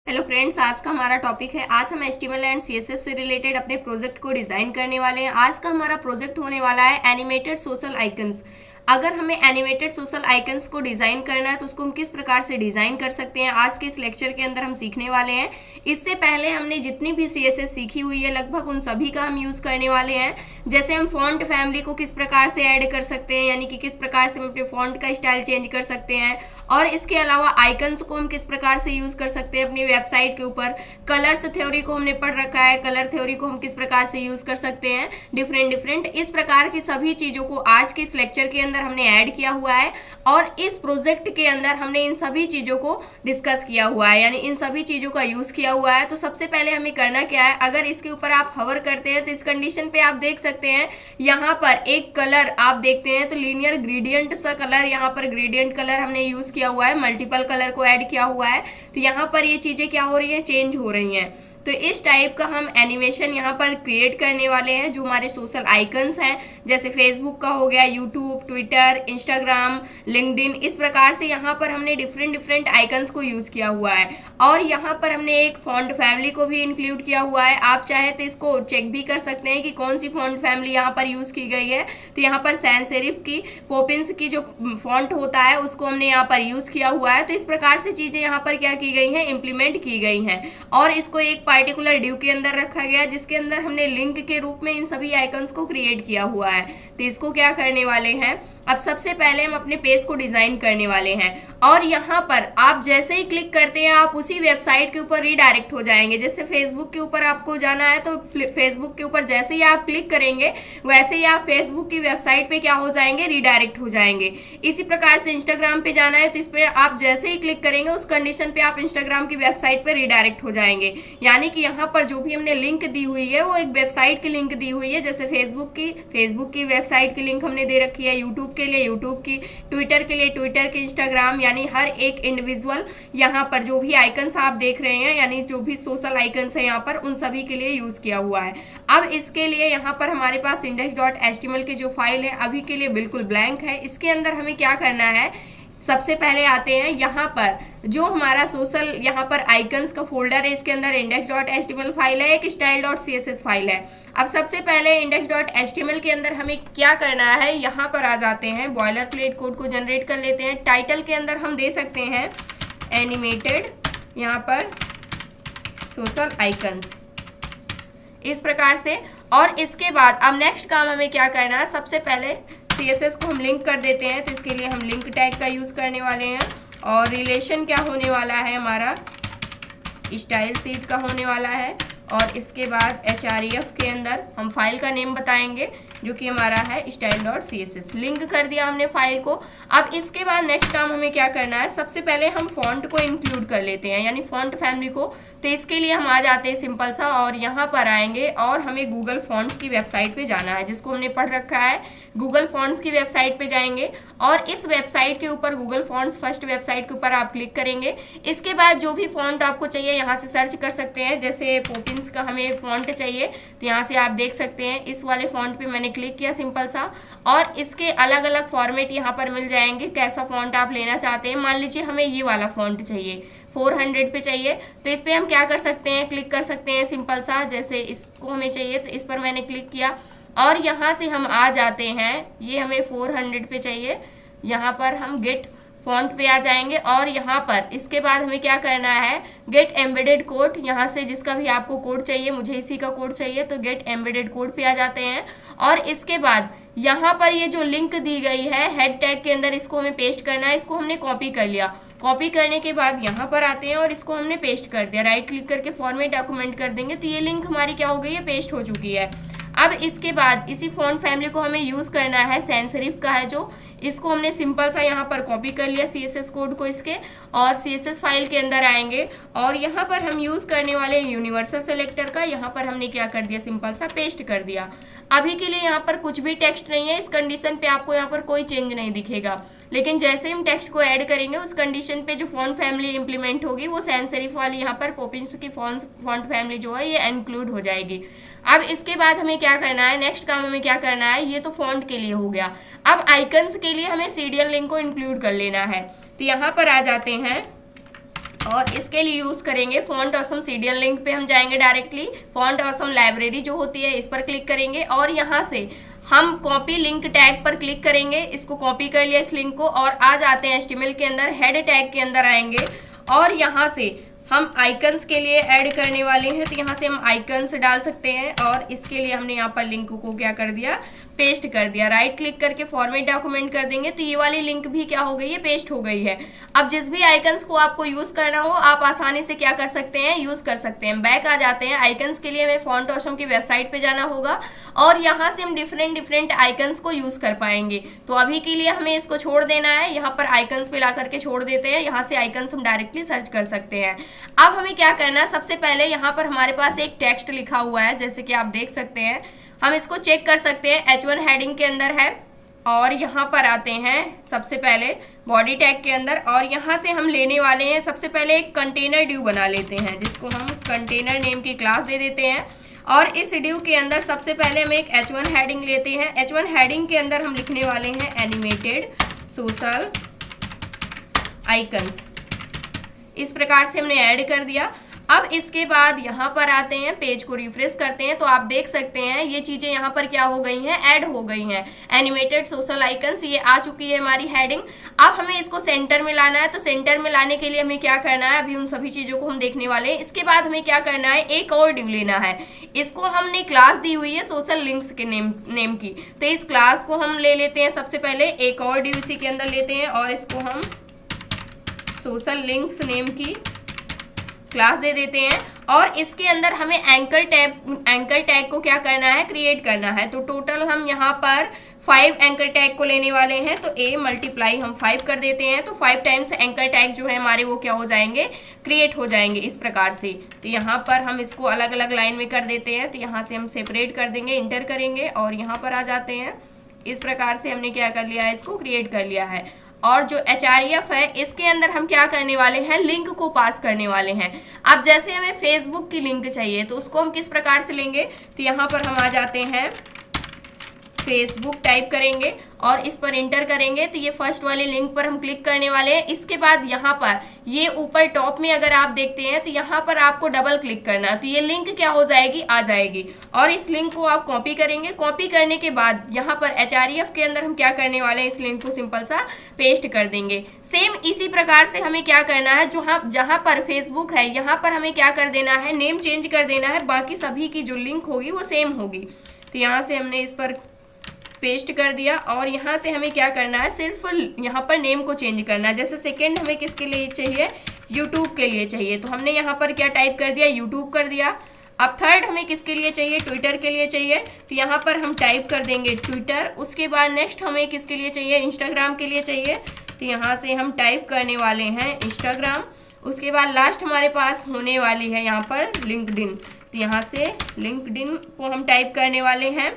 Hello friends, आज का हमारा टॉपिक है। आज हम HTML एंड CSS से रिलेटेड अपने प्रोजेक्ट को डिज़ाइन करने वाले हैं। आज का हमारा प्रोजेक्ट होने वाला है एनिमेटेड सोशल आइकन्स। अगर हमें एनिमेटेड सोशल आइकन्स को डिज़ाइन करना है तो उसको हम किस प्रकार से डिज़ाइन कर सकते हैं, आज के इस लेक्चर के अंदर हम सीखने वाले हैं। इससे पहले हमने जितनी भी CSS सीखी हुई है लगभग उन सभी का हम यूज़ करने वाले हैं। जैसे हम फॉन्ट फैमिली को किस प्रकार से ऐड कर सकते हैं, यानी कि किस प्रकार से हम अपने फॉन्ट का स्टाइल चेंज कर सकते हैं, और इसके अलावा आइकन्स को हम किस प्रकार से यूज़ कर सकते हैं अपनी वेबसाइट के ऊपर। कलर्स थ्योरी को हमने पढ़ रखा है, कलर थ्योरी को हम किस प्रकार से यूज़ कर सकते हैं, डिफरेंट इस प्रकार की सभी चीज़ों को आज के इस लेक्चर के अंदर हमने ऐड किया हुआ है। और इस प्रोजेक्ट के अंदर हमने इन सभी चीज़ों को डिस्कस किया हुआ है, यानी इन सभी चीज़ों का यूज़ किया हुआ है। तो सबसे पहले हमें करना क्या है, अगर इसके ऊपर आप हवर करते हैं तो इस कंडीशन पे आप देख सकते हैं यहाँ पर एक कलर आप देखते हैं तो लीनियर ग्रेडियंट सा कलर, यहाँ पर ग्रेडियंट कलर हमने यूज़ किया हुआ है, मल्टीपल कलर को ऐड किया हुआ है। तो यहाँ पर ये चीज़ें क्या हो रही हैं, चेंज हो रही हैं। तो इस टाइप का हम एनिमेशन यहाँ पर क्रिएट करने वाले हैं जो हमारे सोशल आइकन्स हैं, जैसे फेसबुक का हो गया, यूट्यूब, ट्विटर, इंस्टाग्राम, लिंक्डइन। इस प्रकार से यहाँ पर हमने डिफरेंट आइकन्स को यूज़ किया हुआ है। और यहाँ पर हमने एक फॉन्ट फैमिली को भी इंक्लूड किया हुआ है। आप चाहे तो इसको चेक भी कर सकते हैं कि कौन सी फॉन्ट फैमिली यहाँ पर यूज़ की गई है। तो यहाँ पर सैंस सेरिफ की पोपिंस की जो फॉन्ट होता है उसको हमने यहाँ पर यूज़ किया हुआ है। तो इस प्रकार से चीज़ें यहाँ पर क्या की गई हैं, इम्प्लीमेंट की गई हैं। और इसको एक पार्टिकुलर ड्यू के अंदर रखा गया जिसके अंदर हमने लिंक के रूप में इन सभी आइकन्स को क्रिएट किया हुआ है। तो इसको क्या करने वाले हैं, अब सबसे पहले हम अपने पेज को डिजाइन करने वाले हैं। और यहाँ पर आप जैसे ही क्लिक करते हैं आप उसी वेबसाइट के ऊपर रीडायरेक्ट हो जाएंगे। जैसे फेसबुक के ऊपर आपको जाना है तो फेसबुक के ऊपर जैसे ही आप क्लिक करेंगे वैसे ही आप फेसबुक की वेबसाइट पे क्या हो जाएंगे, रीडायरेक्ट हो जाएंगे। इसी प्रकार से इंस्टाग्राम पे जाना है तो इस पर आप जैसे ही क्लिक करेंगे उस कंडीशन पे आप इंस्टाग्राम की वेबसाइट पे रीडायरेक्ट हो जाएंगे। यानी कि यहाँ पर जो भी हमने लिंक दी हुई है वो एक वेबसाइट की लिंक दी हुई है। जैसे फेसबुक की वेबसाइट की लिंक हमने दे रखी है, यूट्यूब के लिए यूट्यूब की, ट्विटर के लिए ट्विटर की, इंस्टाग्राम, यानी हर एक इंडिविजुअल यहाँ पर जो भी आइकन्स आप देख रहे हैं, यानी जो भी सोशल आइकन्स है यहाँ पर उन सभी के लिए यूज किया हुआ है। अब इसके लिए यहाँ पर हमारे पास index.html की जो फाइल है अभी के लिए बिल्कुल ब्लैंक है। इसके अंदर हमें क्या करना है, सबसे पहले आते हैं यहाँ पर जो हमारा सोशल यहाँ पर आइकन्स का फोल्डर है, इसके अंदर index.html फाइल है, एक style.css फाइल है। अब सबसे पहले index.html के अंदर हमें क्या करना है, यहाँ पर आ जाते हैं, बॉयलर प्लेट कोड को जनरेट कर लेते हैं। टाइटल के अंदर हम दे सकते हैं एनिमेटेड यहाँ पर सोशल आइकन्स, इस प्रकार से। और इसके बाद अब नेक्स्ट काम हमें क्या करना है, सबसे पहले CSS को हम लिंक कर देते हैं। तो इसके लिए हम लिंक टैग का यूज़ करने वाले हैं। और रिलेशन क्या होने वाला है, हमारा स्टाइल सीट का होने वाला है। और इसके बाद href के अंदर हम फाइल का नेम बताएंगे जो कि हमारा है style.css। लिंक कर दिया हमने फाइल को। अब इसके बाद नेक्स्ट काम हमें क्या करना है, सबसे पहले हम फॉन्ट को इंक्लूड कर लेते हैं, यानी फॉन्ट फैमिली को। तो इसके लिए हम आ जाते हैं सिंपल सा, और यहाँ पर आएंगे और हमें गूगल फॉन्ट्स की वेबसाइट पे जाना है जिसको हमने पढ़ रखा है। गूगल फॉन्ट्स की वेबसाइट पे जाएंगे और इस वेबसाइट के ऊपर गूगल फॉन्ट्स फर्स्ट वेबसाइट के ऊपर आप क्लिक करेंगे। इसके बाद जो भी फॉन्ट आपको चाहिए यहाँ से सर्च कर सकते हैं। जैसे पोपिंस का हमें फॉन्ट चाहिए तो यहाँ से आप देख सकते हैं, इस वाले फॉन्ट पे मैंने क्लिक किया सिंपल सा, और इसके अलग अलग फॉर्मेट यहाँ पर मिल जाएंगे, कैसा फॉन्ट आप लेना चाहते हैं। मान लीजिए हमें ये वाला फॉन्ट चाहिए, 400 पे चाहिए, तो इस पर हम क्या कर सकते हैं, क्लिक कर सकते हैं सिंपल सा। जैसे इसको हमें चाहिए तो इस पर मैंने क्लिक किया और यहाँ से हम आ जाते हैं, ये हमें 400 पे चाहिए, यहाँ पर हम गेट फॉन्ट पे आ जाएंगे। और यहाँ पर इसके बाद हमें क्या करना है, गेट एम्बेडेड कोड, यहाँ से जिसका भी आपको कोड चाहिए, मुझे इसी का कोड चाहिए तो गेट एम्बेडेड कोड पे आ जाते हैं। और इसके बाद यहाँ पर ये जो लिंक दी गई है हेड टैग के अंदर, इसको हमें पेस्ट करना है। इसको हमने कॉपी कर लिया, कॉपी करने के बाद यहाँ पर आते हैं और इसको हमने पेस्ट कर दिया। राइट क्लिक करके फॉर्मेट डॉक्यूमेंट कर देंगे तो ये लिंक हमारी क्या हो गई है, पेस्ट हो चुकी है। अब इसके बाद इसी फॉन्ट फैमिली को हमें यूज़ करना है, सैंस सेरिफ का है जो, इसको हमने सिंपल सा यहाँ पर कॉपी कर लिया CSS कोड को इसके, और CSS फाइल के अंदर आएंगे और यहाँ पर हम यूज़ करने वाले यूनिवर्सल सेलेक्टर का, यहाँ पर हमने क्या कर दिया, सिंपल सा पेस्ट कर दिया। अभी के लिए यहाँ पर कुछ भी टेक्स्ट नहीं है, इस कंडीशन पे आपको यहाँ पर कोई चेंज नहीं दिखेगा, लेकिन जैसे हम टेक्स्ट को ऐड करेंगे उस कंडीशन पे जो फॉन्ट फैमिली इंप्लीमेंट होगी वो सैंस सेरिफ वाली यहाँ पर पोपिंस की फॉन्ट फैमिली जो है ये इंक्लूड हो जाएगी। अब इसके बाद हमें क्या करना है, नेक्स्ट काम हमें क्या करना है, ये तो फॉन्ट के लिए हो गया। अब आइकन्स के लिए हमें सीरियल लिंक को इंक्लूड कर लेना है। तो यहाँ पर आ जाते हैं और इसके लिए यूज़ करेंगे फॉन्ट ऑसम सीरियल लिंक पे हम जाएंगे डायरेक्टली, फॉन्ट ऑसम लाइब्रेरी जो होती है इस पर क्लिक करेंगे और यहाँ से हम कॉपी लिंक टैग पर क्लिक करेंगे। इसको कॉपी कर लिया इस लिंक को और आ जाते हैं HTML के अंदर, हेड टैग के अंदर आएंगे और यहाँ से हम आइकन्स के लिए ऐड करने वाले हैं, तो यहाँ से हम आइकन्स डाल सकते हैं और इसके लिए हमने यहाँ पर लिंक को क्या कर दिया, पेस्ट कर दिया। राइट क्लिक करके फॉर्मेट डॉक्यूमेंट कर देंगे तो ये वाली लिंक भी क्या हो गई है, पेस्ट हो गई है। अब जिस भी आइकन्स को आपको यूज करना हो आप आसानी से क्या कर सकते हैं, यूज कर सकते हैं। बैक आ जाते हैं, आइकन्स के लिए हमें फॉन्ट ऑसम की वेबसाइट पे जाना होगा और यहाँ से हम डिफरेंट आइकन्स को यूज कर पाएंगे। तो अभी के लिए हमें इसको छोड़ देना है, यहाँ पर आइकन्स पे ला करके छोड़ देते हैं। यहाँ से आइकन्स हम डायरेक्टली सर्च कर सकते हैं। अब हमें क्या करना है, सबसे पहले यहाँ पर हमारे पास एक टेक्स्ट लिखा हुआ है, जैसे कि आप देख सकते हैं। हम इसको चेक कर सकते हैं, H1 हेडिंग के अंदर है और यहाँ पर आते हैं सबसे पहले बॉडी टैग के अंदर और यहाँ से हम लेने वाले हैं सबसे पहले एक कंटेनर ड्यू बना लेते हैं, जिसको हम कंटेनर नेम की क्लास दे देते हैं। और इस ड्यू के अंदर सबसे पहले हम एक H1 हेडिंग लेते हैं। H1 हेडिंग के अंदर हम लिखने वाले हैं एनिमेटेड सोशल आइकन्स। इस प्रकार से हमने ऐड कर दिया। अब इसके बाद यहाँ पर आते हैं, पेज को रिफ्रेश करते हैं तो आप देख सकते हैं ये चीज़ें यहाँ पर क्या हो गई हैं, ऐड हो गई हैं। एनिमेटेड सोशल आइकन्स ये आ चुकी है हमारी हेडिंग। अब हमें इसको सेंटर में लाना है, तो सेंटर में लाने के लिए हमें क्या करना है, अभी उन सभी चीज़ों को हम देखने वाले हैं। इसके बाद हमें क्या करना है, एक और ड्यू लेना है। इसको हमने क्लास दी हुई है सोशल लिंक्स के नेम की, तो इस क्लास को हम ले लेते हैं। सबसे पहले एक और ड्यू इसी के अंदर लेते हैं और इसको हम सोशल लिंक्स नेम की क्लास दे देते हैं और इसके अंदर हमें एंकर टैग को क्या करना है, क्रिएट करना है। तो टोटल हम यहाँ पर 5 एंकर टैग को लेने वाले हैं, तो A मल्टीप्लाई हम 5 कर देते हैं, तो 5 टाइम्स एंकर टैग जो है हमारे वो क्या हो जाएंगे, क्रिएट हो जाएंगे इस प्रकार से। तो यहाँ पर हम इसको अलग अलग लाइन में कर देते हैं, तो यहाँ से हम सेपरेट कर देंगे, इंटर करेंगे और यहाँ पर आ जाते हैं। इस प्रकार से हमने क्या कर लिया है, इसको क्रिएट कर लिया है। और जो href है इसके अंदर हम क्या करने वाले हैं, लिंक को पास करने वाले हैं। अब जैसे हमें फेसबुक की लिंक चाहिए तो उसको हम किस प्रकार से लेंगे, तो यहाँ पर हम आ जाते हैं, फेसबुक टाइप करेंगे और इस पर इंटर करेंगे तो ये फर्स्ट वाले लिंक पर हम क्लिक करने वाले हैं। इसके बाद यहाँ पर ये ऊपर टॉप में अगर आप देखते हैं तो यहाँ पर आपको डबल क्लिक करना है, तो ये लिंक क्या हो जाएगी, आ जाएगी। और इस लिंक को आप कॉपी करेंगे। कॉपी करने के बाद यहाँ पर href के अंदर हम क्या करने वाले हैं, इस लिंक को सिंपल सा पेस्ट कर देंगे। सेम इसी प्रकार से हमें क्या करना है, जहाँ पर फेसबुक है यहाँ पर हमें क्या कर देना है, नेम चेंज कर देना है, बाकी सभी की जो लिंक होगी वो सेम होगी। तो यहाँ से हमने इस पर पेस्ट कर दिया और यहाँ से हमें क्या करना है, सिर्फ यहाँ पर नेम को चेंज करना है। जैसे सेकंड हमें किसके लिए चाहिए, यूट्यूब के लिए चाहिए, तो हमने यहाँ पर क्या टाइप कर दिया, यूट्यूब कर दिया। अब थर्ड हमें किसके लिए चाहिए, ट्विटर के लिए चाहिए, तो यहाँ पर हम टाइप कर देंगे ट्विटर। उसके बाद नेक्स्ट हमें किसके लिए चाहिए, इंस्टाग्राम के लिए चाहिए, तो यहाँ से हम टाइप करने वाले हैं इंस्टाग्राम। उसके बाद लास्ट हमारे पास होने वाली है यहाँ पर लिंक्डइन, तो यहाँ से लिंक्डइन को हम टाइप करने वाले हैं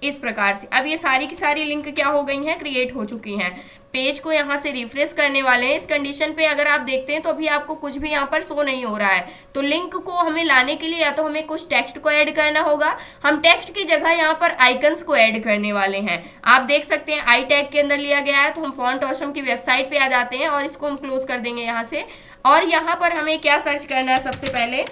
इस प्रकार से। अब ये सारी की सारी लिंक क्या हो गई हैं, क्रिएट हो चुकी हैं। पेज को यहाँ से रिफ्रेश करने वाले हैं। इस कंडीशन पे अगर आप देखते हैं तो अभी आपको कुछ भी यहाँ पर शो नहीं हो रहा है। तो लिंक को हमें लाने के लिए या तो हमें कुछ टेक्स्ट को ऐड करना होगा, हम टेक्स्ट की जगह यहाँ पर आइकन्स को ऐड करने वाले हैं। आप देख सकते हैं आई टैग के अंदर लिया गया है, तो हम फॉन्ट ऑसम की वेबसाइट पे आ जाते हैं और इसको हम क्लोज कर देंगे यहाँ से। और यहाँ पर हमें क्या सर्च करना है, सबसे पहले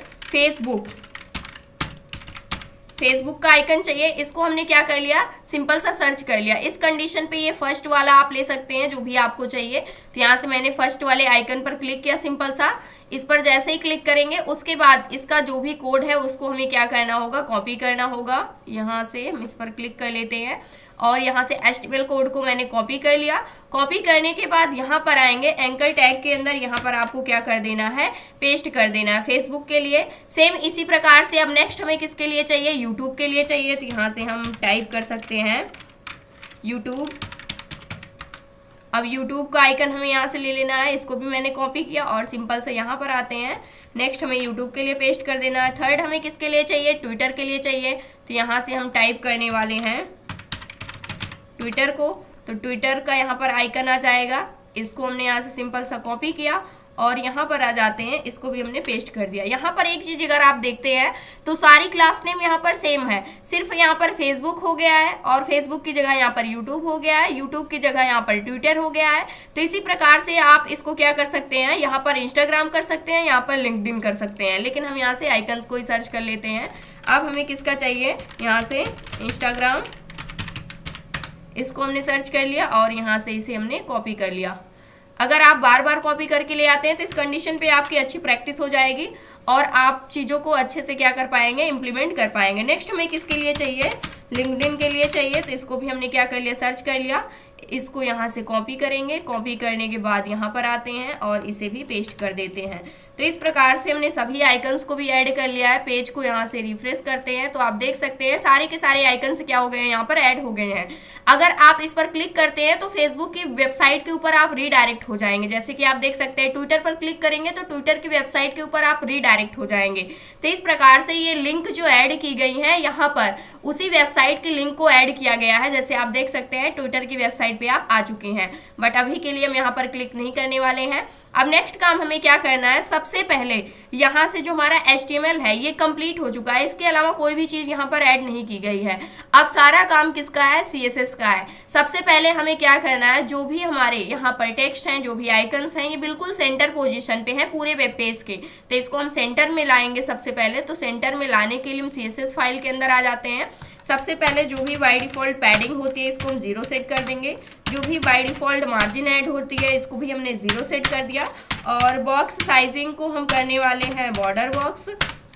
फेसबुक का आइकन चाहिए। इसको हमने क्या कर लिया, सिंपल सा सर्च कर लिया। इस कंडीशन पे ये फर्स्ट वाला आप ले सकते हैं जो भी आपको चाहिए। तो यहाँ से मैंने फर्स्ट वाले आइकन पर क्लिक किया, सिंपल सा। इस पर जैसे ही क्लिक करेंगे उसके बाद इसका जो भी कोड है उसको हमें क्या करना होगा, कॉपी करना होगा। यहाँ से हम इस पर क्लिक कर लेते हैं और यहाँ से HTML कोड को मैंने कॉपी कर लिया। कॉपी करने के बाद यहाँ पर आएंगे, एंकर टैग के अंदर यहाँ पर आपको क्या कर देना है, पेस्ट कर देना है फेसबुक के लिए। सेम इसी प्रकार से अब नेक्स्ट हमें किसके लिए चाहिए, यूट्यूब के लिए चाहिए। तो यहाँ से हम टाइप कर सकते हैं यूट्यूब। अब यूट्यूब का आइकन हमें यहाँ से ले लेना है, इसको भी मैंने कॉपी किया और सिंपल से यहाँ पर आते हैं। नेक्स्ट हमें यूट्यूब के लिए पेस्ट कर देना है। थर्ड हमें किसके लिए चाहिए, ट्विटर के लिए चाहिए। तो यहाँ से हम टाइप करने वाले हैं ट्विटर को, तो ट्विटर का यहाँ पर आइकन आ जाएगा। इसको हमने यहाँ से सिंपल सा कॉपी किया और यहाँ पर आ जाते हैं, इसको भी हमने पेस्ट कर दिया। यहाँ पर एक चीज अगर आप देखते हैं तो सारी क्लास नेम यहाँ पर सेम है, सिर्फ यहाँ पर फेसबुक हो गया है और फेसबुक की जगह यहाँ पर यूट्यूब हो गया है, यूट्यूब की जगह यहाँ पर ट्विटर हो गया है। तो इसी प्रकार से आप इसको क्या कर सकते हैं, यहाँ पर इंस्टाग्राम कर सकते हैं, यहाँ पर लिंक्डइन कर सकते हैं, लेकिन हम यहाँ से आइकन्स को ही सर्च कर लेते हैं। अब हमें किसका चाहिए, यहाँ से इंस्टाग्राम, इसको हमने सर्च कर लिया और यहाँ से इसे हमने कॉपी कर लिया। अगर आप बार बार कॉपी करके ले आते हैं तो इस कंडीशन पे आपकी अच्छी प्रैक्टिस हो जाएगी और आप चीज़ों को अच्छे से क्या कर पाएंगे, इंप्लीमेंट कर पाएंगे। नेक्स्ट हमें किसके लिए चाहिए, लिंक्डइन के लिए चाहिए। तो इसको भी हमने क्या कर लिया, सर्च कर लिया। इसको यहाँ से कॉपी करेंगे, कॉपी करने के बाद यहाँ पर आते हैं और इसे भी पेस्ट कर देते हैं। तो इस प्रकार से हमने सभी आइकन्स को भी ऐड कर लिया है। पेज को यहाँ से रिफ्रेश करते हैं तो आप देख सकते हैं सारे के सारे आइकन्स क्या हो गए हैं, यहाँ पर ऐड हो गए हैं। अगर आप इस पर क्लिक करते हैं तो फेसबुक की वेबसाइट के ऊपर आप रीडायरेक्ट हो जाएंगे। जैसे कि आप देख सकते हैं ट्विटर पर क्लिक करेंगे तो ट्विटर की वेबसाइट के ऊपर आप रीडायरेक्ट हो जाएंगे। तो इस प्रकार से ये लिंक जो ऐड की गई है यहाँ पर उसी वेबसाइट की लिंक को ऐड किया गया है। जैसे आप देख सकते हैं ट्विटर की वेबसाइट पे आप आ चुके हैं, बट अभी के लिए हम यहाँ पर क्लिक नहीं करने वाले हैं। अब नेक्स्ट काम हमें क्या करना है, सबसे पहले यहाँ से जो हमारा HTML है ये कंप्लीट हो चुका है, इसके अलावा कोई भी चीज यहाँ पर ऐड नहीं की गई है। अब सारा काम किसका है, CSS का है। सबसे पहले हमें क्या करना है, जो भी हमारे यहाँ पर टेक्स्ट हैं, जो भी आइकन्स हैं, ये बिल्कुल सेंटर पोजीशन पे हैं पूरे वेब पेज के। तो इसको हम सेंटर में लाएंगे सबसे पहले। तो सेंटर में लाने के लिए हम CSS फाइल के अंदर आ जाते हैं। सबसे पहले जो भी बाय डिफॉल्ट पैडिंग होती है इसको हम 0 सेट कर देंगे। जो भी बाय डिफॉल्ट मार्जिन ऐड होती है इसको भी हमने 0 सेट कर दिया। और बॉक्स साइजिंग को हम करने वाले हैं बॉर्डर बॉक्स।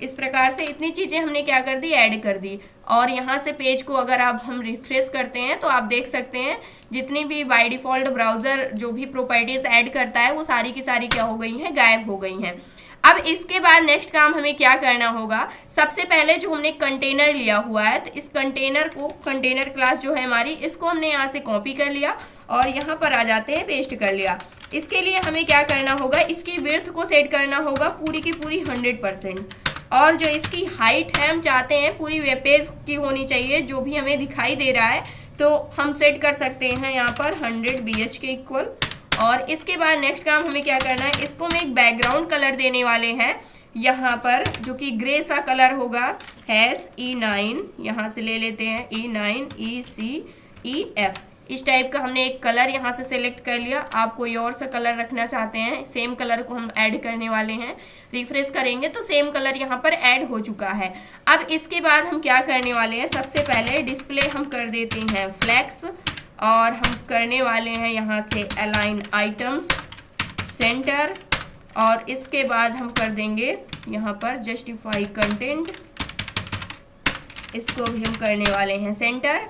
इस प्रकार से इतनी चीज़ें हमने क्या कर दी, ऐड कर दी। और यहाँ से पेज को अगर आप हम रिफ्रेश करते हैं तो आप देख सकते हैं जितनी भी बाय डिफॉल्ट ब्राउज़र जो भी प्रॉपर्टीज ऐड करता है वो सारी की सारी क्या हो गई हैं, गायब हो गई हैं। अब इसके बाद नेक्स्ट काम हमें क्या करना होगा, सबसे पहले जो हमने कंटेनर लिया हुआ है तो इस कंटेनर को, कंटेनर क्लास जो है हमारी, इसको हमने यहाँ से कॉपी कर लिया और यहाँ पर आ जाते हैं, पेस्ट कर लिया। इसके लिए हमें क्या करना होगा, इसकी विड्थ को सेट करना होगा पूरी की पूरी 100%। और जो इसकी हाइट है हम चाहते हैं पूरी वेब पेज की होनी चाहिए, जो भी हमें दिखाई दे रहा है तो हम सेट कर सकते हैं यहाँ पर 100 BH के इक्वल। और इसके बाद नेक्स्ट काम हमें क्या करना है, इसको हम एक बैकग्राउंड कलर देने वाले हैं यहाँ पर, जो कि ग्रे सा कलर होगा। E9 यहाँ से ले लेते हैं, E9 ECEF, इस टाइप का हमने एक कलर यहाँ से सेलेक्ट कर लिया। आप कोई और सा कलर रखना चाहते हैं, सेम कलर को हम ऐड करने वाले हैं। रिफ्रेश करेंगे तो सेम कलर यहाँ पर ऐड हो चुका है। अब इसके बाद हम क्या करने वाले हैं, सबसे पहले डिस्प्ले हम कर देते हैं फ्लैक्स और हम करने वाले हैं यहाँ से अलाइन आइटम्स सेंटर। और इसके बाद हम कर देंगे यहाँ पर जस्टिफाई कंटेंट, इसको भी हम करने वाले हैं सेंटर।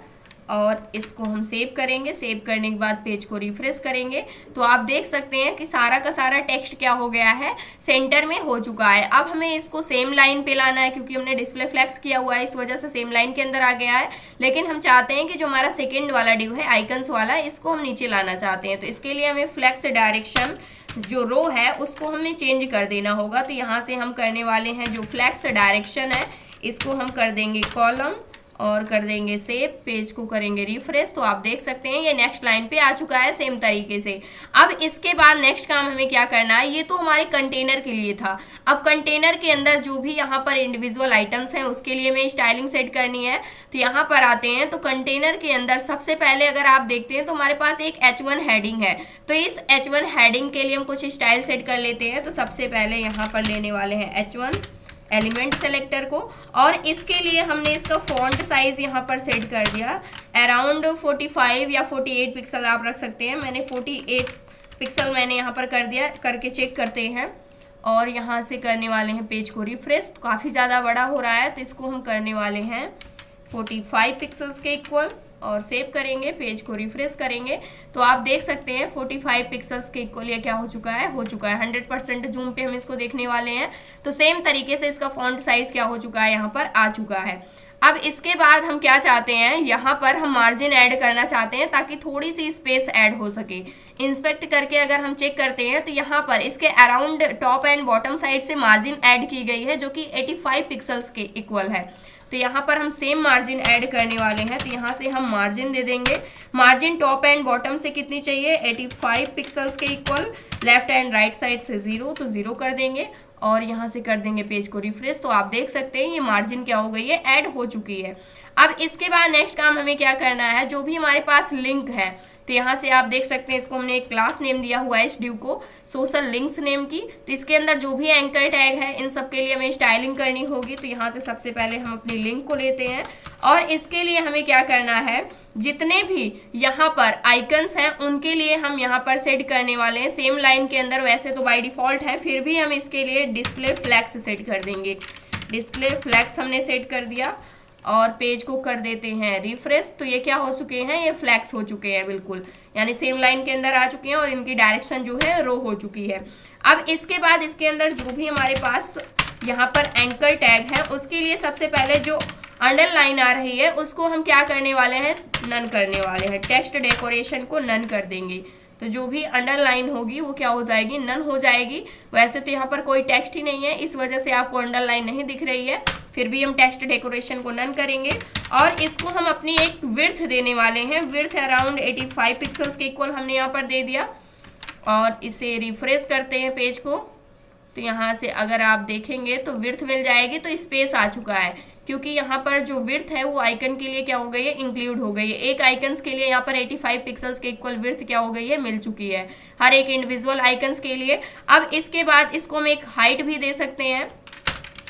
और इसको हम सेव करेंगे। सेव करने के बाद पेज को रिफ्रेश करेंगे तो आप देख सकते हैं कि सारा का सारा टेक्स्ट क्या हो गया है, सेंटर में हो चुका है। अब हमें इसको सेम लाइन पे लाना है, क्योंकि हमने डिस्प्ले फ्लेक्स किया हुआ है इस वजह से सेम लाइन के अंदर आ गया है। लेकिन हम चाहते हैं कि जो हमारा सेकेंड वाला डिव है आइकन्स वाला, इसको हम नीचे लाना चाहते हैं। तो इसके लिए हमें फ्लेक्स डायरेक्शन जो रो है उसको हमें चेंज कर देना होगा। तो यहाँ से हम करने वाले हैं जो फ्लेक्स डायरेक्शन है इसको हम कर देंगे कॉलम और कर देंगे सेव। पेज को करेंगे रिफ्रेश तो आप देख सकते हैं ये नेक्स्ट लाइन पे आ चुका है सेम तरीके से। अब इसके बाद नेक्स्ट काम हमें क्या करना है, ये तो हमारे कंटेनर के लिए था। अब कंटेनर के अंदर जो भी यहाँ पर इंडिविजुअल आइटम्स हैं उसके लिए हमें स्टाइलिंग सेट करनी है। तो यहाँ पर आते हैं तो कंटेनर के अंदर सबसे पहले अगर आप देखते हैं तो हमारे पास एक H1 हेडिंग है। तो इस H1 हेडिंग के लिए हम कुछ स्टाइल सेट कर लेते हैं। तो सबसे पहले यहाँ पर लेने वाले हैं H1 एलिमेंट सेलेक्टर को और इसके लिए हमने इसका फॉन्ट साइज यहाँ पर सेट कर दिया अराउंड 45 या 48 पिक्सल आप रख सकते हैं। मैंने 48 पिक्सल मैंने यहाँ पर कर दिया, करके चेक करते हैं। और यहाँ से करने वाले हैं पेज को रिफ्रेश, तो काफ़ी ज़्यादा बड़ा हो रहा है तो इसको हम करने वाले हैं 45 पिक्सल्स के इक्वल और सेव करेंगे। पेज को रिफ्रेश करेंगे तो आप देख सकते हैं 45 पिक्सल्स के इक्वल ये क्या हो चुका है, 100% जूम पे हम इसको देखने वाले हैं। तो सेम तरीके से इसका फॉन्ट साइज क्या हो चुका है, यहाँ पर आ चुका है। अब इसके बाद हम क्या चाहते हैं, यहाँ पर हम मार्जिन ऐड करना चाहते हैं ताकि थोड़ी सी स्पेस ऐड हो सके। इंस्पेक्ट करके अगर हम चेक करते हैं तो यहाँ पर इसके around top and bottom side से मार्जिन ऐड की गई है जो कि 85 पिक्सल्स के इक्वल है। तो यहाँ पर हम सेम मार्जिन ऐड करने वाले हैं, तो यहाँ से हम मार्जिन दे देंगे। मार्जिन टॉप एंड बॉटम से कितनी चाहिए, 85 पिक्सल्स के equal, left and right side से 0, तो 0 कर देंगे और यहाँ से कर देंगे पेज को रिफ्रेश। तो आप देख सकते हैं ये मार्जिन क्या हो गई है, ऐड हो चुकी है। अब इसके बाद नेक्स्ट काम हमें क्या करना है, जो भी हमारे पास लिंक है, तो यहाँ से आप देख सकते हैं इसको हमने एक क्लास नेम दिया हुआ है एचडीयू को, सोशल लिंक्स नेम की। तो इसके अंदर जो भी एंकर टैग है इन सब के लिए हमें स्टाइलिंग करनी होगी। तो यहाँ से सबसे पहले हम अपनी लिंक को लेते हैं और इसके लिए हमें क्या करना है, जितने भी यहाँ पर आइकन्स हैं उनके लिए हम यहाँ पर सेट करने वाले हैं सेम लाइन के अंदर। वैसे तो बाय डिफॉल्ट है, फिर भी हम इसके लिए डिस्प्ले फ्लैक्स सेट कर देंगे। डिस्प्ले फ्लैक्स हमने सेट कर दिया और पेज को कर देते हैं रिफ्रेश। तो ये क्या हो चुके हैं, ये फ्लैक्स हो चुके हैं बिल्कुल, यानी सेम लाइन के अंदर आ चुके हैं और इनकी डायरेक्शन जो है रो हो चुकी है। अब इसके बाद इसके अंदर जो भी हमारे पास यहाँ पर एंकर टैग है उसके लिए सबसे पहले जो अंडरलाइन आ रही है उसको हम क्या करने वाले हैं, नन करने वाले हैं। टेक्स्ट डेकोरेशन को नन कर देंगे, तो जो भी अंडरलाइन होगी वो क्या हो जाएगी, नन हो जाएगी। वैसे तो यहाँ पर कोई टेक्स्ट ही नहीं है, इस वजह से आपको अंडरलाइन नहीं दिख रही है, फिर भी हम टेक्स्ट डेकोरेशन को नन करेंगे और इसको हम अपनी एक विड्थ देने वाले हैं। विड्थ अराउंड 85 पिक्सल्स के इक्वल हमने यहाँ पर दे दिया और इसे रिफ्रेश करते हैं पेज को। तो यहाँ से अगर आप देखेंगे तो विड्थ मिल जाएगी, तो स्पेस आ चुका है क्योंकि यहाँ पर जो विड्थ है वो आइकन के लिए क्या हो गई है, इंक्लूड हो गई है। एक आइकन्स के लिए यहाँ पर 85 पिक्सल्स के इक्वल विड्थ क्या हो गई है, मिल चुकी है हर एक इंडिविजुअल आइकन्स के लिए। अब इसके बाद इसको हम एक हाइट भी दे सकते हैं,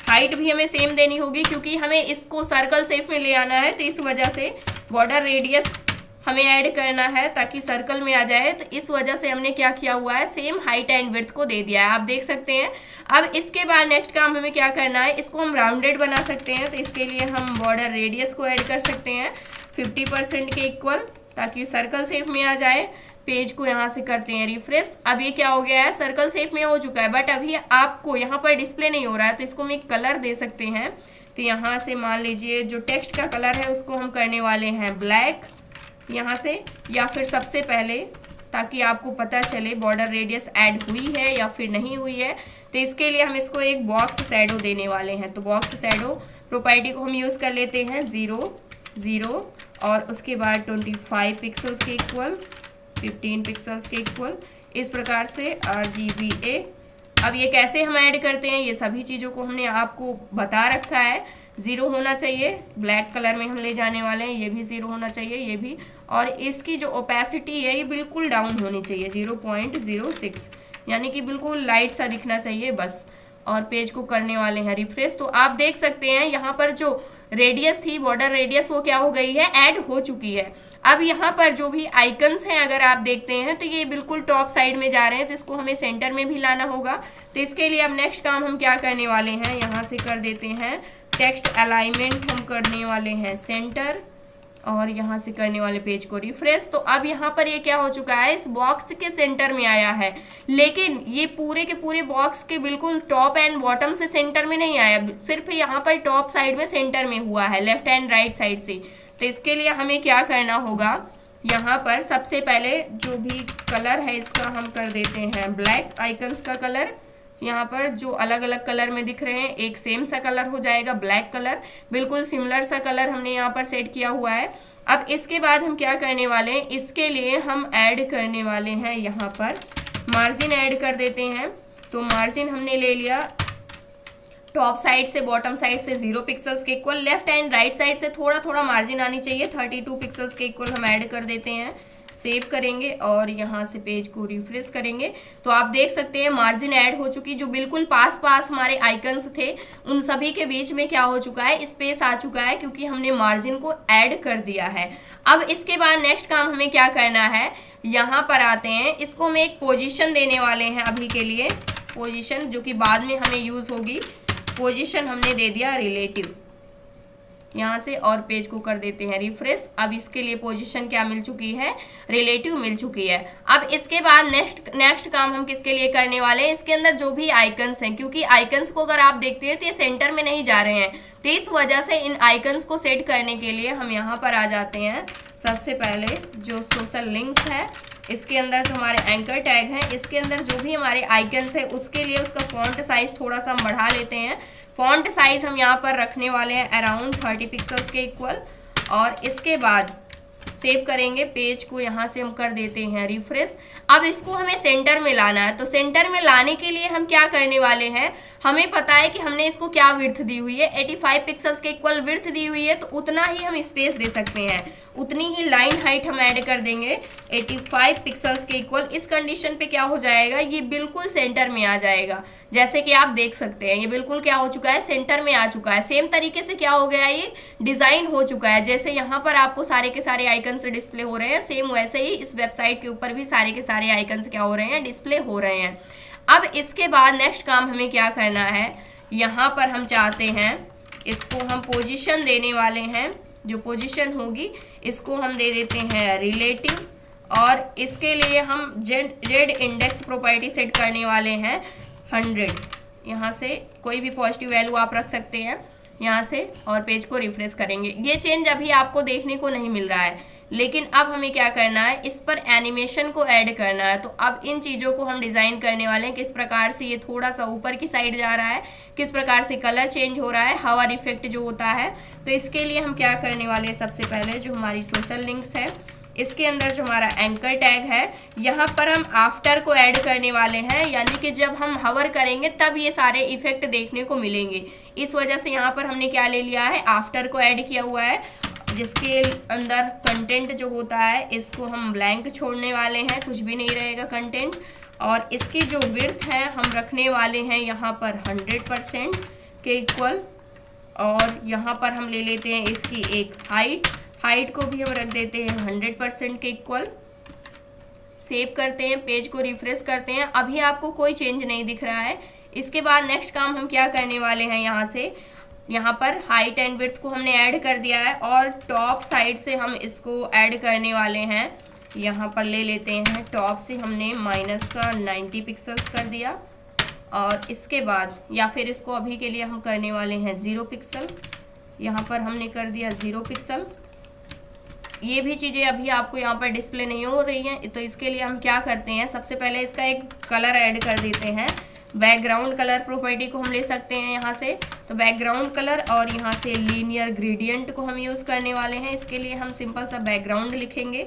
हाइट भी हमें सेम देनी होगी क्योंकि हमें इसको सर्कल शेप में ले आना है। तो इस वजह से बॉर्डर रेडियस हमें ऐड करना है ताकि सर्कल में आ जाए, तो इस वजह से हमने क्या किया हुआ है, सेम हाइट एंड विड्थ को दे दिया है, आप देख सकते हैं। अब इसके बाद नेक्स्ट काम हमें क्या करना है, इसको हम राउंडेड बना सकते हैं। तो इसके लिए हम बॉर्डर रेडियस को ऐड कर सकते हैं 50% के इक्वल, ताकि सर्कल शेप में आ जाए। पेज को यहाँ से करते हैं रिफ्रेश। अब ये क्या हो गया है, सर्कल शेप में हो चुका है, बट अभी आपको यहाँ पर डिस्प्ले नहीं हो रहा है, तो इसको हम एक कलर दे सकते हैं। तो यहाँ से मान लीजिए जो टेक्स्ट का कलर है उसको हम करने वाले हैं ब्लैक यहाँ से, या फिर सबसे पहले ताकि आपको पता चले बॉर्डर रेडियस ऐड हुई है या फिर नहीं हुई है, तो इसके लिए हम इसको एक बॉक्स शैडो देने वाले हैं। तो बॉक्स शैडो प्रॉपर्टी को हम यूज़ कर लेते हैं 0 0 और उसके बाद 25 पिक्सल्स के इक्वल, 15 पिक्सल्स के इक्वल, इस प्रकार से RGBA। अब ये कैसे हम ऐड करते हैं, ये सभी चीज़ों को हमने आपको बता रखा है। 0 होना चाहिए, ब्लैक कलर में हम ले जाने वाले हैं, ये भी 0 होना चाहिए, ये भी, और इसकी जो ओपेसिटी है ये बिल्कुल डाउन होनी चाहिए 0.06, यानी कि बिल्कुल लाइट सा दिखना चाहिए बस। और पेज को करने वाले हैं रिफ्रेश। तो आप देख सकते हैं यहाँ पर जो रेडियस थी, बॉर्डर रेडियस, वो क्या हो गई है, ऐड हो चुकी है। अब यहाँ पर जो भी आइकन्स हैं अगर आप देखते हैं तो ये बिल्कुल टॉप साइड में जा रहे हैं, तो इसको हमें सेंटर में भी लाना होगा। तो इसके लिए अब नेक्स्ट काम हम क्या करने वाले हैं, यहाँ से कर देते हैं टेक्स्ट अलाइनमेंट, हम करने वाले हैं सेंटर और यहाँ से करने वाले पेज को रिफ्रेश। तो अब यहाँ पर ये क्या हो चुका है, इस बॉक्स के सेंटर में आया है, लेकिन ये पूरे के पूरे बॉक्स के बिल्कुल टॉप एंड बॉटम से सेंटर में नहीं आया, सिर्फ यहाँ पर टॉप साइड में सेंटर में हुआ है, लेफ्ट एंड राइट साइड से। तो इसके लिए हमें क्या करना होगा, यहाँ पर सबसे पहले जो भी कलर है इसका हम कर देते हैं ब्लैक। आइकन्स का कलर यहाँ पर जो अलग अलग कलर में दिख रहे हैं एक सेम सा कलर हो जाएगा, ब्लैक कलर, बिल्कुल सिमिलर सा कलर हमने यहाँ पर सेट किया हुआ है। अब इसके बाद हम क्या करने वाले हैं, इसके लिए हम ऐड करने वाले हैं यहाँ पर मार्जिन ऐड कर देते हैं। तो मार्जिन हमने ले लिया टॉप साइड से बॉटम साइड से 0 पिक्सल्स के equal, left and right side से थोड़ा थोड़ा मार्जिन आनी चाहिए 32 पिक्सल्स के इक्वल हम ऐड कर देते हैं। सेव करेंगे और यहाँ से पेज को रिफ्रेश करेंगे तो आप देख सकते हैं मार्जिन ऐड हो चुकी, जो बिल्कुल पास पास हमारे आइकन्स थे उन सभी के बीच में क्या हो चुका है, स्पेस आ चुका है, क्योंकि हमने मार्जिन को ऐड कर दिया है। अब इसके बाद नेक्स्ट काम हमें क्या करना है, यहाँ पर आते हैं, इसको हम एक पोजीशन देने वाले हैं अभी के लिए, पोजीशन जो कि बाद में हमें यूज़ होगी। पोजीशन हमने दे दिया रिलेटिव यहाँ से और पेज को कर देते हैं रिफ्रेश। अब इसके लिए पोजीशन क्या मिल चुकी है, रिलेटिव मिल चुकी है। अब इसके बाद नेक्स्ट काम हम किसके लिए करने वाले हैं, इसके अंदर जो भी आइकन्स हैं, क्योंकि आइकन्स को अगर आप देखते हैं तो ये सेंटर में नहीं जा रहे हैं, तो इस वजह से इन आइकन्स को सेट करने के लिए हम यहाँ पर आ जाते हैं। सबसे पहले जो सोशल लिंक्स है इसके अंदर जो हमारे एंकर टैग हैं, इसके अंदर जो भी हमारे आइकन्स है उसके लिए उसका फॉन्ट साइज थोड़ा सा हम बढ़ा लेते हैं फॉन्ट साइज हम यहाँ पर रखने वाले हैं अराउंड 30 पिक्सल्स के इक्वल। और इसके बाद सेव करेंगे, पेज को यहाँ से हम कर देते हैं रिफ्रेश। अब इसको हमें सेंटर में लाना है, तो सेंटर में लाने के लिए हम क्या करने वाले हैं, हमें पता है कि हमने इसको क्या विड्थ दी हुई है, 85 पिक्सल्स के इक्वल विड्थ दी हुई है, तो उतना ही हम स्पेस दे सकते हैं, उतनी ही लाइन हाइट हम ऐड कर देंगे 85 पिक्सल्स के इक्वल। इस कंडीशन पे क्या हो जाएगा, ये बिल्कुल सेंटर में आ जाएगा। जैसे कि आप देख सकते हैं ये बिल्कुल क्या हो चुका है, सेंटर में आ चुका है। सेम तरीके से क्या हो गया, ये डिजाइन हो चुका है। जैसे यहाँ पर आपको सारे के सारे आइकन्स डिस्प्ले हो रहे हैं, सेम वैसे ही इस वेबसाइट के ऊपर भी सारे के सारे आइकन्स क्या हो रहे हैं, डिस्प्ले हो रहे हैं। अब इसके बाद नेक्स्ट काम हमें क्या करना है, यहाँ पर हम चाहते हैं इसको हम पोजीशन देने वाले हैं, जो पोजीशन होगी इसको हम दे देते हैं रिलेटिव, और इसके लिए हम जेड इंडेक्स प्रॉपर्टी सेट करने वाले हैं 100। यहाँ से कोई भी पॉजिटिव वैल्यू आप रख सकते हैं यहाँ से, और पेज को रिफ्रेश करेंगे। ये चेंज अभी आपको देखने को नहीं मिल रहा है, लेकिन अब हमें क्या करना है, इस पर एनिमेशन को ऐड करना है। तो अब इन चीज़ों को हम डिज़ाइन करने वाले हैं, किस प्रकार से ये थोड़ा सा ऊपर की साइड जा रहा है, किस प्रकार से कलर चेंज हो रहा है, हावर इफेक्ट जो होता है। तो इसके लिए हम क्या करने वाले हैं, सबसे पहले जो हमारी सोशल लिंक्स है, इसके अंदर जो हमारा एंकर टैग है, यहाँ पर हम आफ्टर को ऐड करने वाले हैं, यानी कि जब हम हवर करेंगे तब ये सारे इफेक्ट देखने को मिलेंगे। इस वजह से यहाँ पर हमने क्या ले लिया है, आफ्टर को ऐड किया हुआ है, जिसके अंदर कंटेंट जो होता है इसको हम ब्लैंक छोड़ने वाले हैं, कुछ भी नहीं रहेगा कंटेंट। और इसकी जो विड्थ है हम रखने वाले हैं यहाँ पर 100% के इक्वल, और यहाँ पर हम ले लेते हैं इसकी एक हाइट को भी हम रख देते हैं 100% के इक्वल। सेव करते हैं, पेज को रिफ्रेश करते हैं, अभी आपको कोई चेंज नहीं दिख रहा है। इसके बाद नेक्स्ट काम हम क्या करने वाले हैं, यहाँ पर हाइट एंड विड्थ को हमने ऐड कर दिया है, और टॉप साइड से हम इसको ऐड करने वाले हैं। यहाँ पर ले लेते हैं, टॉप से हमने माइनस का 90 पिक्सल्स कर दिया, और इसके बाद या फिर इसको अभी के लिए हम करने वाले हैं 0 पिक्सल, यहाँ पर हमने कर दिया 0 पिक्सल। ये भी चीज़ें अभी आपको यहाँ पर डिस्प्ले नहीं हो रही हैं, तो इसके लिए हम क्या करते हैं, सबसे पहले इसका एक कलर ऐड कर देते हैं। बैकग्राउंड कलर प्रॉपर्टी को हम ले सकते हैं यहाँ से, तो बैकग्राउंड कलर, और यहाँ से लीनियर ग्रेडियंट को हम यूज़ करने वाले हैं। इसके लिए हम सिंपल सा बैकग्राउंड लिखेंगे,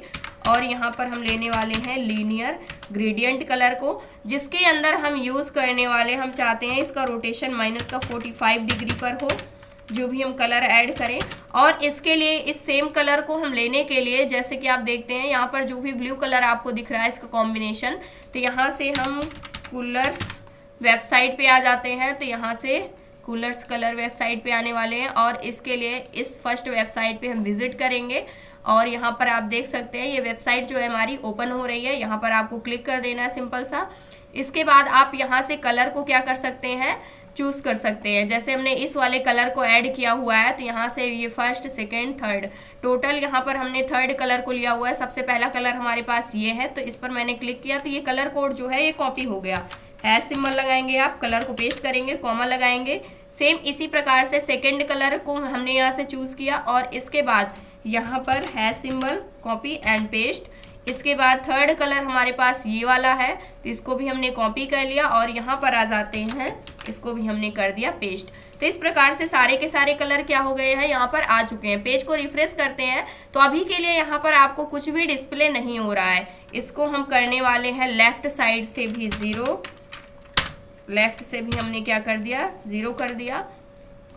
और यहाँ पर हम लेने वाले हैं लीनियर ग्रेडियंट कलर को, जिसके अंदर हम यूज़ करने वाले, हम चाहते हैं इसका रोटेशन माइनस का 45 डिग्री पर हो, जो भी हम कलर ऐड करें। और इसके लिए इस सेम कलर को हम लेने के लिए, जैसे कि आप देखते हैं यहाँ पर जो भी ब्लू कलर आपको दिख रहा है इसका कॉम्बिनेशन, तो यहाँ से हम कूलर्स वेबसाइट पे आ जाते हैं, तो यहाँ से कूलर्स कलर वेबसाइट पे आने वाले हैं, और इसके लिए इस फर्स्ट वेबसाइट पे हम विजिट करेंगे। और यहाँ पर आप देख सकते हैं ये वेबसाइट जो है हमारी ओपन हो रही है, यहाँ पर आपको क्लिक कर देना है सिंपल सा। इसके बाद आप यहाँ से कलर को क्या कर सकते हैं, चूज़ कर सकते हैं। जैसे हमने इस वाले कलर को ऐड किया हुआ है, तो यहाँ से ये फर्स्ट सेकेंड थर्ड टोटल यहाँ पर हमने थर्ड कलर को लिया हुआ है। सबसे पहला कलर हमारे पास ये है, तो इस पर मैंने क्लिक किया, तो ये कलर कोड जो है ये कॉपी हो गया। हैश सिंबल लगाएंगे, आप कलर को पेस्ट करेंगे, कॉमा लगाएंगे। सेम इसी प्रकार से सेकेंड कलर को हमने यहाँ से चूज़ किया, और इसके बाद यहाँ पर hash symbol, copy and paste. इसके बाद थर्ड कलर हमारे पास ये वाला है, तो इसको भी हमने कॉपी कर लिया, और यहाँ पर आ जाते हैं, इसको भी हमने कर दिया पेस्ट। तो इस प्रकार से सारे के सारे कलर क्या हो गए हैं, यहाँ पर आ चुके हैं। पेज को रिफ्रेश करते हैं, तो अभी के लिए यहाँ पर आपको कुछ भी डिस्प्ले नहीं हो रहा है। इसको हम करने वाले हैं लेफ्ट साइड से भी 0, लेफ्ट से भी हमने क्या कर दिया, 0 कर दिया,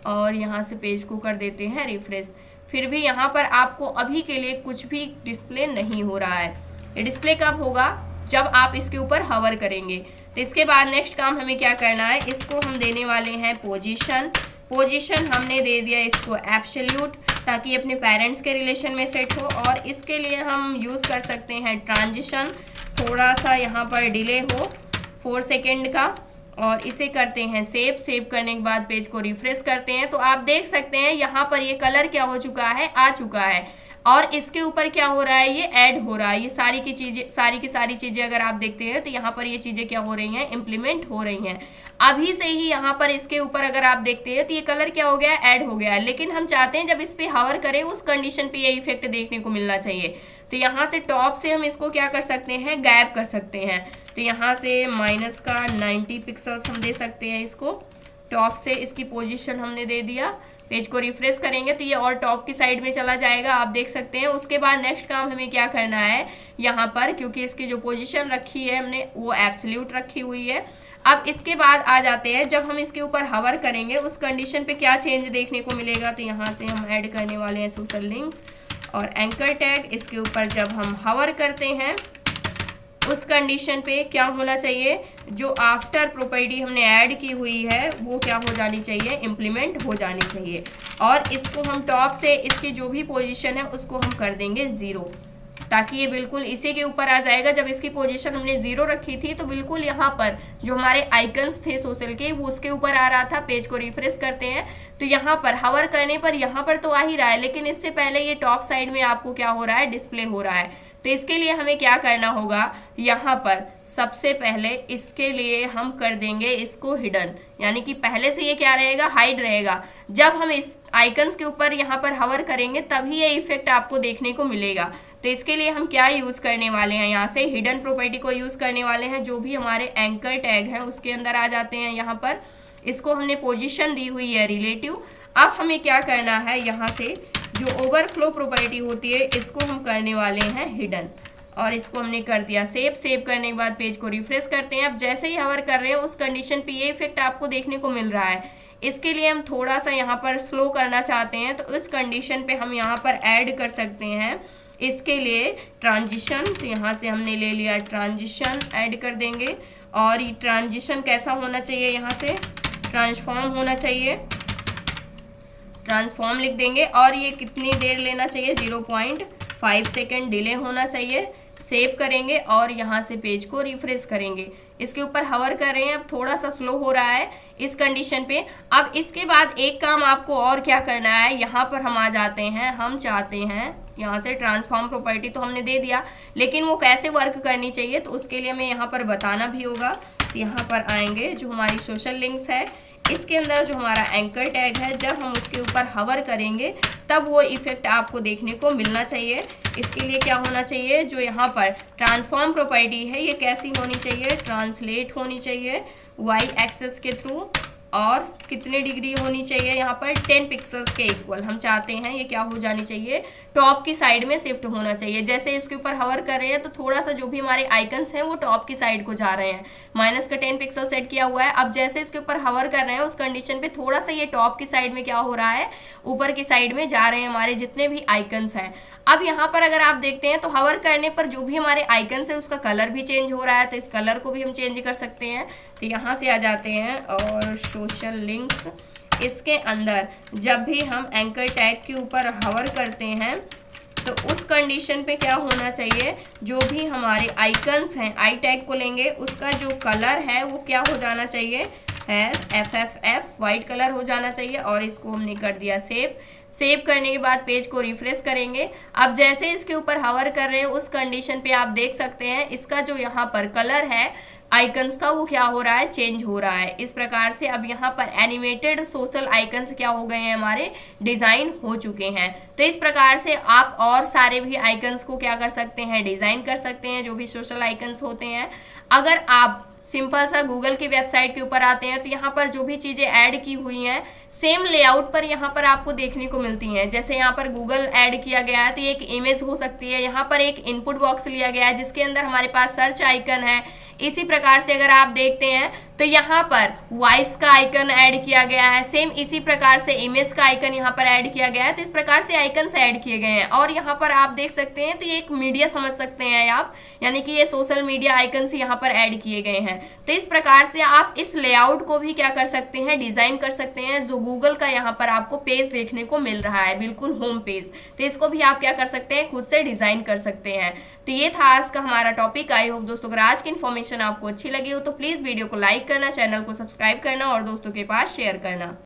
और यहाँ से पेज को कर देते हैं रिफ्रेश। फिर भी यहाँ पर आपको अभी के लिए कुछ भी डिस्प्ले नहीं हो रहा है। ये डिस्प्ले कब होगा, जब आप इसके ऊपर हवर करेंगे। तो इसके बाद नेक्स्ट काम हमें क्या करना है, इसको हम देने वाले हैं पोजीशन हमने दे दिया इसको एब्सोल्यूट, ताकि अपने पेरेंट्स के रिलेशन में सेट हो। और इसके लिए हम यूज़ कर सकते हैं ट्रांजिशन, थोड़ा सा यहाँ पर डिले हो 4 सेकेंड का, और इसे करते हैं सेव करने के बाद पेज को रिफ्रेश करते हैं, तो आप देख सकते हैं यहाँ पर ये कलर क्या हो चुका है, आ चुका है। और इसके ऊपर क्या हो रहा है, ये ऐड हो रहा है। ये सारी की सारी चीज़ें अगर आप देखते हैं, तो यहाँ पर ये चीज़ें क्या हो रही हैं, इम्प्लीमेंट हो रही हैं। अभी से ही यहाँ पर इसके ऊपर अगर आप देखते हैं, तो ये कलर क्या हो गया है, ऐड हो गया है। लेकिन हम चाहते हैं जब इस पर हवर करें उस कंडीशन पे ये इफेक्ट देखने को मिलना चाहिए। तो यहाँ से टॉप से हम इसको क्या कर सकते हैं, गायब कर सकते हैं। तो यहाँ से माइनस का 90 पिक्सल्स हम दे सकते हैं इसको, टॉप से इसकी पोजीशन हमने दे दिया, पेज को रिफ्रेश करेंगे तो ये और टॉप की साइड में चला जाएगा, आप देख सकते हैं। उसके बाद नेक्स्ट काम हमें क्या करना है, यहाँ पर क्योंकि इसकी जो पोजीशन रखी है हमने वो एब्सोल्यूट रखी हुई है। अब इसके बाद आ जाते हैं, जब हम इसके ऊपर हवर करेंगे उस कंडीशन पे क्या चेंज देखने को मिलेगा, तो यहाँ से हम ऐड करने वाले हैं सोशल लिंक्स और एंकर टैग। इसके ऊपर जब हम हवर करते हैं उस कंडीशन पे क्या होना चाहिए, जो आफ्टर प्रॉपर्टी हमने ऐड की हुई है वो क्या हो जानी चाहिए, इम्प्लीमेंट हो जानी चाहिए। और इसको हम टॉप से इसकी जो भी पोजीशन है उसको हम कर देंगे 0, ताकि ये बिल्कुल इसी के ऊपर आ जाएगा। जब इसकी पोजीशन हमने 0 रखी थी तो बिल्कुल यहाँ पर जो हमारे आइकन्स थे सोशल के वो उसके ऊपर आ रहा था। पेज को रिफ्रेश करते हैं तो यहाँ पर हवर करने पर यहाँ पर तो आ ही रहा है, लेकिन इससे पहले ये टॉप साइड में आपको क्या हो रहा है, डिस्प्ले हो रहा है। तो इसके लिए हमें क्या करना होगा, यहाँ पर सबसे पहले इसके लिए हम कर देंगे इसको हिडन, यानी कि पहले से ये क्या रहेगा, हाइड रहेगा। जब हम इस आइकन्स के ऊपर यहाँ पर हवर करेंगे तभी ये इफेक्ट आपको देखने को मिलेगा। तो इसके लिए हम क्या यूज़ करने वाले हैं, यहाँ से हिडन प्रॉपर्टी को यूज़ करने वाले हैं। जो भी हमारे एंकर टैग है उसके अंदर आ जाते हैं। यहाँ पर इसको हमने पोजीशन दी हुई है रिलेटिव। अब हमें क्या करना है, यहाँ से जो ओवरफ्लो प्रॉपर्टी होती है इसको हम करने वाले हैं हिडन, और इसको हमने कर दिया सेव। सेव करने के बाद पेज को रिफ्रेश करते हैं। अब जैसे ही हवर कर रहे हैं उस कंडीशन पे ये इफेक्ट आपको देखने को मिल रहा है। इसके लिए हम थोड़ा सा यहाँ पर स्लो करना चाहते हैं तो इस कंडीशन पे हम यहाँ पर ऐड कर सकते हैं इसके लिए ट्रांजिशन। तो यहाँ से हमने ले लिया ट्रांजिशन, ऐड कर देंगे। और ये ट्रांजिशन कैसा होना चाहिए, यहाँ से ट्रांसफॉर्म होना चाहिए, ट्रांसफॉर्म लिख देंगे। और ये कितनी देर लेना चाहिए, 0.5 सेकेंड डिले होना चाहिए। सेव करेंगे और यहाँ से पेज को रिफ्रेश करेंगे। इसके ऊपर हवर कर रहे हैं, अब थोड़ा सा स्लो हो रहा है इस कंडीशन पे। अब इसके बाद एक काम आपको और क्या करना है, यहाँ पर हम आ जाते हैं। हम चाहते हैं यहाँ से ट्रांसफॉर्म प्रॉपर्टी तो हमने दे दिया, लेकिन वो कैसे वर्क करनी चाहिए तो उसके लिए हमें यहाँ पर बताना भी होगा। तो यहाँ पर आएंगे, जो हमारी सोशल लिंक्स है इसके अंदर जो हमारा एंकर टैग है, जब हम उसके ऊपर हवर करेंगे तब वो इफेक्ट आपको देखने को मिलना चाहिए। इसके लिए क्या होना चाहिए, जो यहाँ पर ट्रांसफॉर्म प्रॉपर्टी है ये कैसी होनी चाहिए, ट्रांसलेट होनी चाहिए वाई एक्सेस के थ्रू। और कितने डिग्री होनी चाहिए, यहाँ पर 10 पिक्सल्स के इक्वल हम चाहते हैं। ये क्या हो जानी चाहिए, टॉप की साइड में शिफ्ट होना चाहिए। जैसे इसके ऊपर हवर कर रहे हैं तो थोड़ा सा जो भी हमारे आइकन्स हैं वो टॉप की साइड को जा रहे हैं। माइनस का 10 पिक्सल सेट किया हुआ है। अब जैसे इसके ऊपर हवर कर रहे हैं उस कंडीशन पे थोड़ा सा ये टॉप की साइड में क्या हो रहा है, ऊपर की साइड में जा रहे हैं हमारे जितने भी आइकन्स हैं। अब यहाँ पर अगर आप देखते हैं तो हवर करने पर जो भी हमारे आइकन्स है उसका कलर भी चेंज हो रहा है। तो इस कलर को भी हम चेंज कर सकते हैं। तो यहाँ से आ जाते हैं और सोशल लिंक्स, इसके अंदर जब भी हम एंकर टैग के ऊपर हवर करते हैं तो उस कंडीशन पे क्या होना चाहिए, जो भी हमारे आइकन्स हैं, आई टैग को लेंगे उसका जो कलर है वो क्या हो जाना चाहिए, FFF वाइट कलर हो जाना चाहिए। और इसको हमने कर दिया सेव। सेव करने के बाद पेज को रिफ्रेश करेंगे। अब जैसे इसके ऊपर हवर कर रहे हैं उस कंडीशन पे आप देख सकते हैं इसका जो यहाँ पर कलर है आइकन्स का वो क्या हो रहा है, चेंज हो रहा है। इस प्रकार से अब यहाँ पर एनिमेटेड सोशल आइकन्स क्या हो गए हैं, हमारे डिजाइन हो चुके हैं। तो इस प्रकार से आप और सारे भी आइकन्स को क्या कर सकते हैं, डिजाइन कर सकते हैं, जो भी सोशल आइकन्स होते हैं। अगर आप सिंपल सा गूगल की वेबसाइट के ऊपर आते हैं तो यहाँ पर जो भी चीज़ें ऐड की हुई हैं सेम लेआउट पर यहाँ पर आपको देखने को मिलती हैं। जैसे यहाँ पर गूगल ऐड किया गया है तो ये एक इमेज हो सकती है। यहाँ पर एक इनपुट बॉक्स लिया गया है जिसके अंदर हमारे पास सर्च आइकन है। इसी प्रकार से अगर आप देखते हैं तो यहाँ पर वॉइस का आइकन ऐड किया गया है। सेम इसी प्रकार से इमेज का आइकन यहाँ पर ऐड किया गया है। तो इस प्रकार से आइकन्स ऐड किए गए हैं। और यहाँ पर आप देख सकते हैं तो ये एक मीडिया समझ सकते हैं आप, यानी कि ये सोशल मीडिया आइकन्स यहाँ पर ऐड किए गए हैं। तो इस प्रकार से आप इस लेआउट को भी क्या कर सकते हैं, डिजाइन कर सकते हैं, जो गूगल का यहाँ पर आपको पेज देखने को मिल रहा है, बिल्कुल होम पेज। तो इसको भी आप क्या कर सकते हैं, खुद से डिजाइन कर सकते हैं। तो ये था आज का हमारा टॉपिक। आई होप दोस्तों अगर आज की इन्फॉर्मेशन आपको अच्छी लगी हो तो प्लीज वीडियो को लाइक करना, चैनल को सब्सक्राइब करना और दोस्तों के पास शेयर करना।